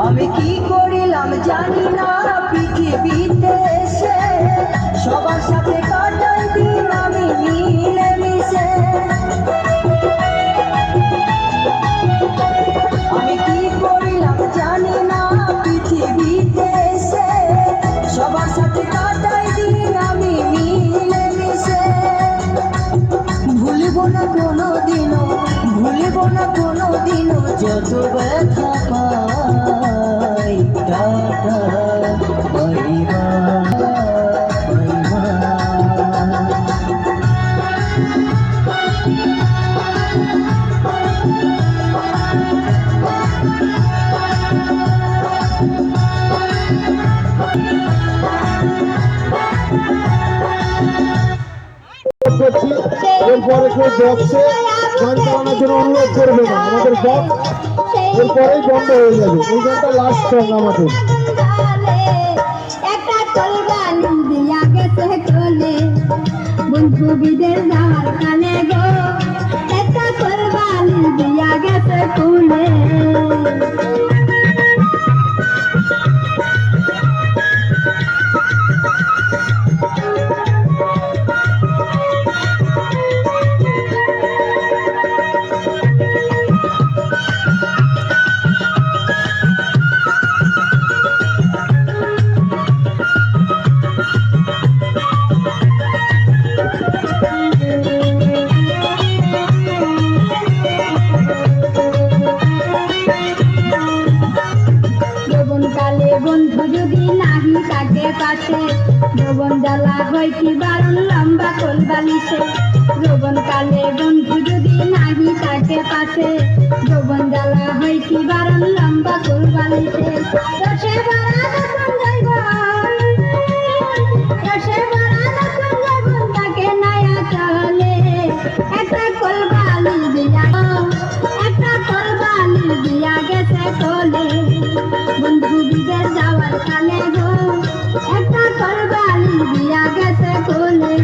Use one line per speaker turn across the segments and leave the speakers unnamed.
আমি কি করিলাম জানি না পৃথিবীতে এসে সবার সাথে কাটাই দিন আমি মিলে মিশে। আমি কি করিলাম জানি না পৃথিবীতে এসে সবার সাথে কাটাই দিন আমি মিলে মিশে। ভুলিব না কোনোদিনও, ভুলিব না কোনোদিনও যত ব্যথা পাই। টাটা বাই
এরপরে কেউ বক্সে গান চালানোর জন্য অনুরোধ করবে না, আমাদের বক্স এরপরেই বন্ধ হয়ে যাবে। এই গানটা লাস্ট সং আমাদের।
বন্ধু বিদের যাওয়ার কালে গো একটা কোরবানি দিয়া গেছে কুলে। বন্ধু যদি নাহি থাকে পাশে যৌবন জ্বালা হয় কি বারণ লম্বা কোল বালিশে। যৌবন কালে বন্ধু যদি নাহি থাকে পাশে যৌবন জ্বালা হয় কি বারণ লম্বা কোল বালিশে। রসে ভরা যখন জৈবন, রসে ভরা যখন জৈবন তাকে নায়া চলে একটা কোল বালি দিয়া, একটা কোল বালি দিয়া গেছে কোলে। বন্ধু বিদের যাওয়ার কালে গো একটা কোরবানি দিয়া গেছে কোলে।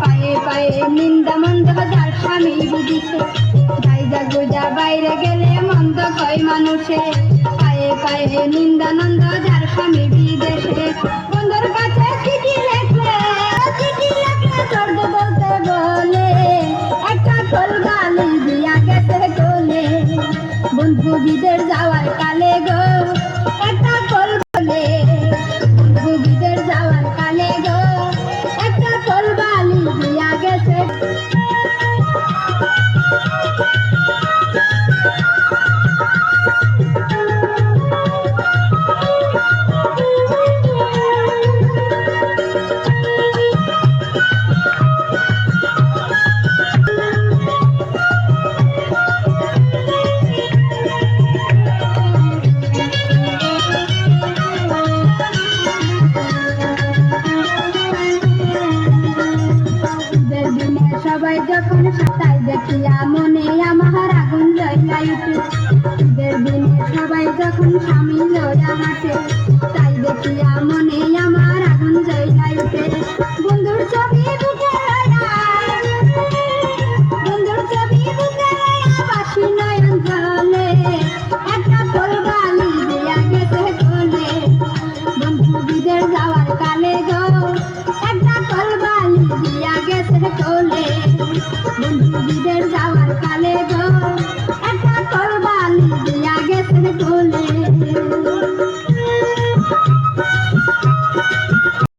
পায়ে পায়ে নিন্দা মন্দ যার স্বামী বুঝিছে। যাইজা গুজা বাইরে গেলে মন্দ কয় মানুষে, পায়ে পায়ে নিন্দা নন্দ যার স্বামী বিদেশে। বন্ধুর কাছে চিঠি লেখলে, চিঠি লেখলে চর্দ বলতে বলে একটা কোল বালি দিয়া গেছে কোলে। বন্ধু বিদের যাওয়ার কালে গো একটা কোল বলে, বন্ধু বিদের যাওয়ার কালে গো একটা কোল বালি দিয়া গেছে। সবাই যখন সাঁতার দেখিয়া মনে আমার আগুন জ্বলাই উঠে। ঈদের দিনে সবাই যখন স্বামী লইয়া হাঁটে তাই দেখিয়া মনে আমার আগুন জ্বলাই উঠে। বন্ধুর ছবি বুকে লইয়া, বন্ধুর ছবি বুকে লইয়া বাসি নয়ন জলে একটা কোল বালি দিয়া গেছে কোলে। বন্ধু বিদের যাওয়ার কালে গো একটা কোল বালি দিয়া গেছে কোলে। বন্ধু বিদের